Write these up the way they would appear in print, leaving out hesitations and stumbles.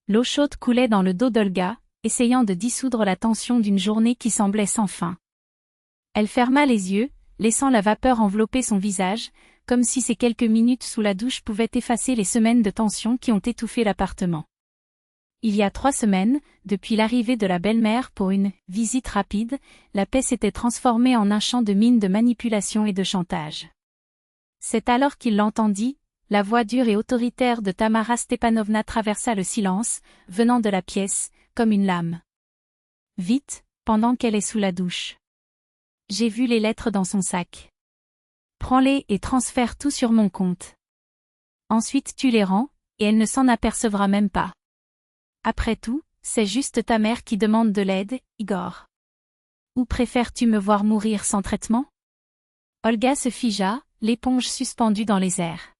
L'eau chaude coulait dans le dos d'Olga, essayant de dissoudre la tension d'une journée qui semblait sans fin. Elle ferma les yeux, laissant la vapeur envelopper son visage, comme si ces quelques minutes sous la douche pouvaient effacer les semaines de tension qui ont étouffé l'appartement. Il y a 3 semaines, depuis l'arrivée de la belle-mère pour une « visite rapide », la paix s'était transformée en un champ de mines de manipulation et de chantage. C'est alors qu'il l'entendit, la voix dure et autoritaire de Tamara Stepanovna traversa le silence, venant de la pièce, comme une lame. « Vite, pendant qu'elle est sous la douche. J'ai vu les lettres dans son sac. Prends-les et transfère tout sur mon compte. Ensuite tu les rends, et elle ne s'en apercevra même pas. Après tout, c'est juste ta mère qui demande de l'aide, Igor. Ou préfères-tu me voir mourir sans traitement ?» Olga se figea, l'éponge suspendue dans les airs.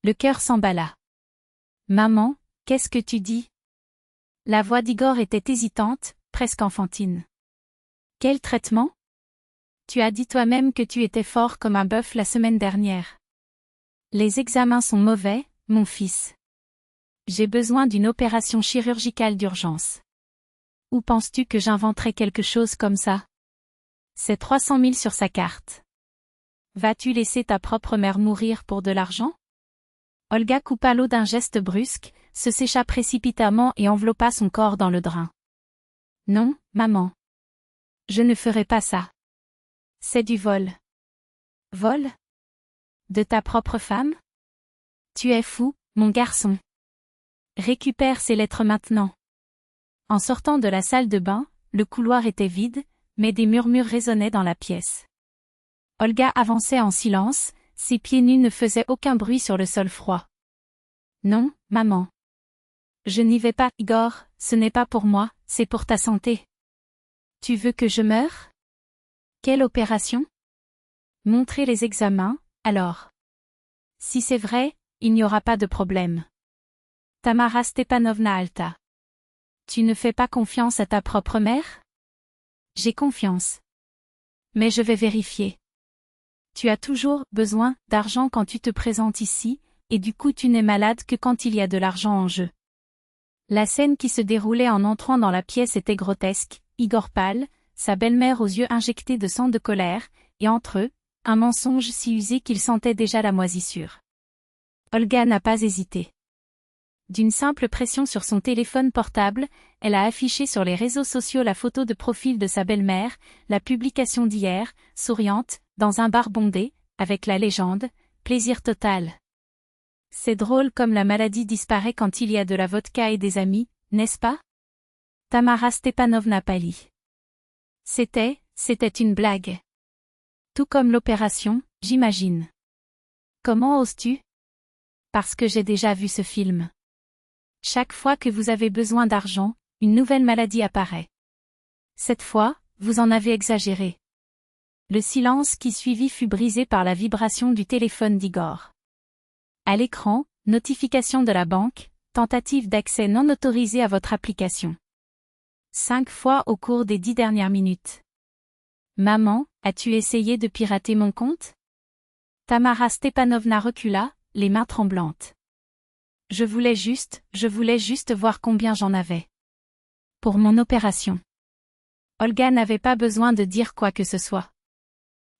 Le cœur s'emballa. « Maman, qu'est-ce que tu dis ?» La voix d'Igor était hésitante, presque enfantine. « Quel traitement ? Tu as dit toi-même que tu étais fort comme un bœuf la semaine dernière. Les examens sont mauvais, mon fils. J'ai besoin d'une opération chirurgicale d'urgence. Ou penses-tu que j'inventerais quelque chose comme ça ? C'est 300 000 sur sa carte. Vas-tu laisser ta propre mère mourir pour de l'argent ? Olga coupa l'eau d'un geste brusque, se sécha précipitamment et enveloppa son corps dans le drap. Non, maman. Je ne ferai pas ça. C'est du vol. Vol ? De ta propre femme ? Tu es fou, mon garçon. Récupère ces lettres maintenant. En sortant de la salle de bain, le couloir était vide, mais des murmures résonnaient dans la pièce. Olga avançait en silence, ses pieds nus ne faisaient aucun bruit sur le sol froid. Non, maman. Je n'y vais pas, Igor, ce n'est pas pour moi, c'est pour ta santé. Tu veux que je meure ? Quelle opération ? Montrez les examens, alors. Si c'est vrai, il n'y aura pas de problème. Tamara Stepanovna Alta. Tu ne fais pas confiance à ta propre mère ? J'ai confiance. Mais je vais vérifier. Tu as toujours besoin d'argent quand tu te présentes ici, et du coup tu n'es malade que quand il y a de l'argent en jeu. La scène qui se déroulait en entrant dans la pièce était grotesque, Igor pâle, sa belle-mère aux yeux injectés de sang de colère, et entre eux, un mensonge si usé qu'il sentait déjà la moisissure. Olga n'a pas hésité. D'une simple pression sur son téléphone portable, elle a affiché sur les réseaux sociaux la photo de profil de sa belle-mère, la publication d'hier, souriante, dans un bar bondé, avec la légende « Plaisir total ». C'est drôle comme la maladie disparaît quand il y a de la vodka et des amis, n'est-ce pas ? Tamara Stepanovna pâlit. C'était une blague. Tout comme l'opération, j'imagine. Comment oses-tu ? Parce que j'ai déjà vu ce film. Chaque fois que vous avez besoin d'argent, une nouvelle maladie apparaît. Cette fois, vous en avez exagéré. Le silence qui suivit fut brisé par la vibration du téléphone d'Igor. À l'écran, notification de la banque, tentative d'accès non autorisée à votre application. 5 fois au cours des 10 dernières minutes. Maman, as-tu essayé de pirater mon compte ? Tamara Stepanovna recula, les mains tremblantes. Je voulais juste voir combien j'en avais. Pour mon opération. Olga n'avait pas besoin de dire quoi que ce soit.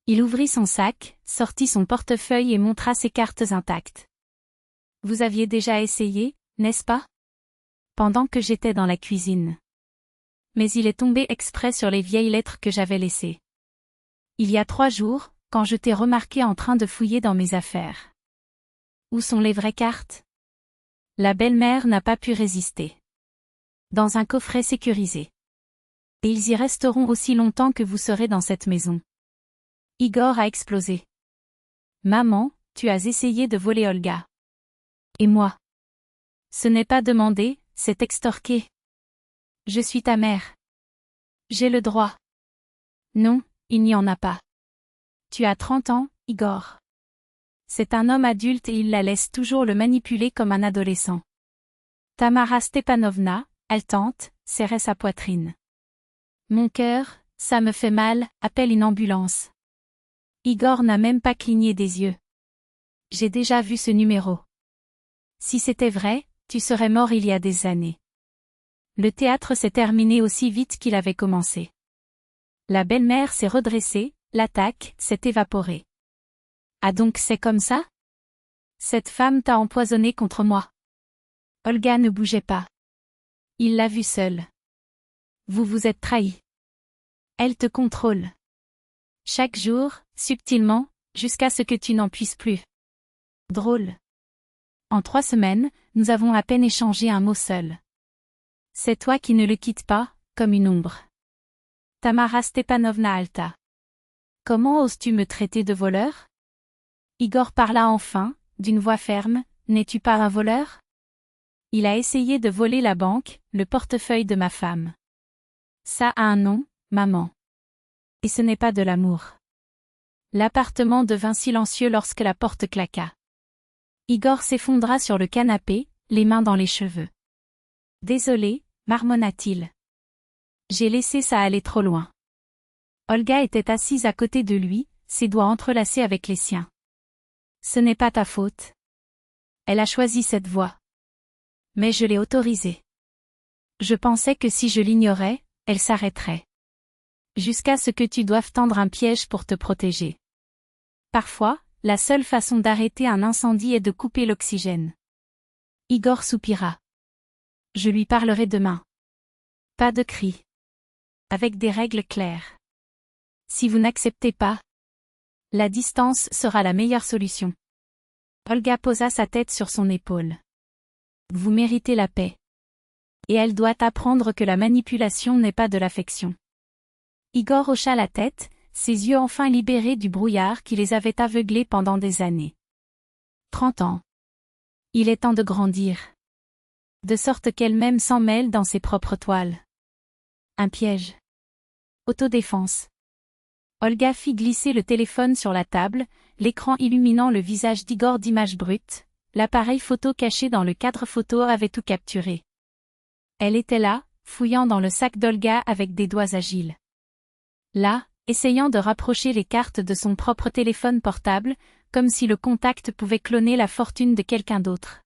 Il ouvrit son sac, sortit son portefeuille et montra ses cartes intactes. Vous aviez déjà essayé, n'est-ce pas ? Pendant que j'étais dans la cuisine. Mais il est tombé exprès sur les vieilles lettres que j'avais laissées. Il y a 3 jours, quand je t'ai remarqué en train de fouiller dans mes affaires. Où sont les vraies cartes ? La belle-mère n'a pas pu résister. Dans un coffret sécurisé. Et ils y resteront aussi longtemps que vous serez dans cette maison. Igor a explosé. Maman, tu as essayé de voler Olga. Et moi ? Ce n'est pas demander, c'est extorquer. Je suis ta mère. J'ai le droit. Non, il n'y en a pas. Tu as 30 ans, Igor. C'est un homme adulte et il la laisse toujours le manipuler comme un adolescent. Tamara Stepanovna, haletante, serrait sa poitrine. Mon cœur, ça me fait mal, appelle une ambulance. Igor n'a même pas cligné des yeux. J'ai déjà vu ce numéro. Si c'était vrai, tu serais mort il y a des années. Le théâtre s'est terminé aussi vite qu'il avait commencé. La belle-mère s'est redressée, l'attaque s'est évaporée. Ah donc c'est comme ça? Cette femme t'a empoisonné contre moi. Olga ne bougeait pas. Il l'a vue seule. Vous vous êtes trahis. Elle te contrôle. Chaque jour, subtilement, jusqu'à ce que tu n'en puisses plus. Drôle. En 3 semaines, nous avons à peine échangé un mot seul. C'est toi qui ne le quittes pas, comme une ombre. Tamara Stepanovna Alta. Comment oses-tu me traiter de voleur? Igor parla enfin, d'une voix ferme, n'es-tu pas un voleur? Il a essayé de voler la banque, le portefeuille de ma femme. Ça a un nom, maman. Et ce n'est pas de l'amour. L'appartement devint silencieux lorsque la porte claqua. Igor s'effondra sur le canapé, les mains dans les cheveux. Désolé, marmonna-t-il. J'ai laissé ça aller trop loin. Olga était assise à côté de lui, ses doigts entrelacés avec les siens. Ce n'est pas ta faute. Elle a choisi cette voie. Mais je l'ai autorisée. Je pensais que si je l'ignorais, elle s'arrêterait. Jusqu'à ce que tu doives tendre un piège pour te protéger. Parfois, la seule façon d'arrêter un incendie est de couper l'oxygène. Igor soupira. Je lui parlerai demain. Pas de cris. Avec des règles claires. Si vous n'acceptez pas, la distance sera la meilleure solution. Olga posa sa tête sur son épaule. Vous méritez la paix. Et elle doit apprendre que la manipulation n'est pas de l'affection. Igor hocha la tête, ses yeux enfin libérés du brouillard qui les avait aveuglés pendant des années. 30 ans. Il est temps de grandir. De sorte qu'elle-même s'en mêle dans ses propres toiles. Un piège. Autodéfense. Olga fit glisser le téléphone sur la table, l'écran illuminant le visage d'Igor d'images brutes, l'appareil photo caché dans le cadre photo avait tout capturé. Elle était là, fouillant dans le sac d'Olga avec des doigts agiles. Là, essayant de rapprocher les cartes de son propre téléphone portable, comme si le contact pouvait cloner la fortune de quelqu'un d'autre.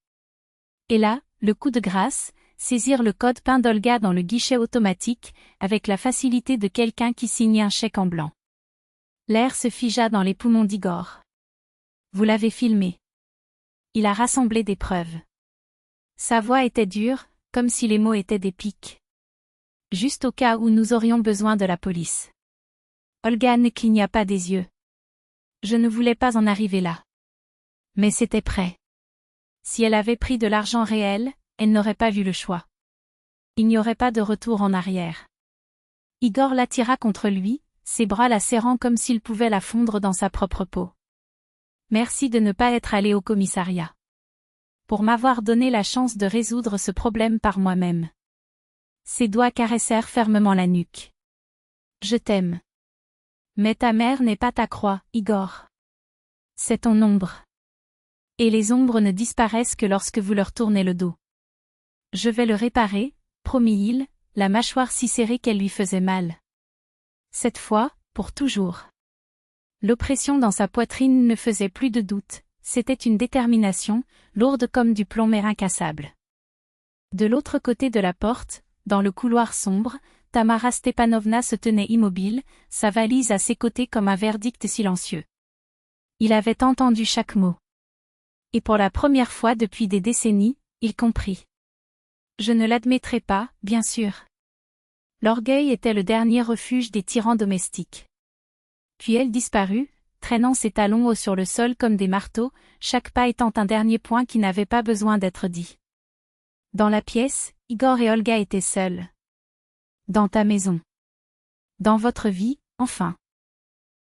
Et là, le coup de grâce, saisir le code PIN d'Olga dans le guichet automatique, avec la facilité de quelqu'un qui signe un chèque en blanc. L'air se figea dans les poumons d'Igor. Vous l'avez filmé. Il a rassemblé des preuves. Sa voix était dure, comme si les mots étaient des pics. Juste au cas où nous aurions besoin de la police. Olga ne cligna pas des yeux. Je ne voulais pas en arriver là. Mais c'était prêt. Si elle avait pris de l'argent réel, elle n'aurait pas vu le choix. Il n'y aurait pas de retour en arrière. Igor l'attira contre lui, ses bras la serrant comme s'il pouvait la fondre dans sa propre peau. Merci de ne pas être allé au commissariat. Pour m'avoir donné la chance de résoudre ce problème par moi-même. Ses doigts caressèrent fermement la nuque. Je t'aime. Mais ta mère n'est pas ta croix, Igor. C'est ton ombre. Et les ombres ne disparaissent que lorsque vous leur tournez le dos. Je vais le réparer, promit-il, la mâchoire si serrée qu'elle lui faisait mal. Cette fois, pour toujours. L'oppression dans sa poitrine ne faisait plus de doute, c'était une détermination, lourde comme du plomb mais incassable. De l'autre côté de la porte, dans le couloir sombre, Tamara Stepanovna se tenait immobile, sa valise à ses côtés comme un verdict silencieux. Il avait entendu chaque mot. Et pour la première fois depuis des décennies, il comprit. Je ne l'admettrai pas, bien sûr. L'orgueil était le dernier refuge des tyrans domestiques. Puis elle disparut, traînant ses talons hauts sur le sol comme des marteaux, chaque pas étant un dernier point qui n'avait pas besoin d'être dit. Dans la pièce, Igor et Olga étaient seuls. Dans ta maison. Dans votre vie, enfin.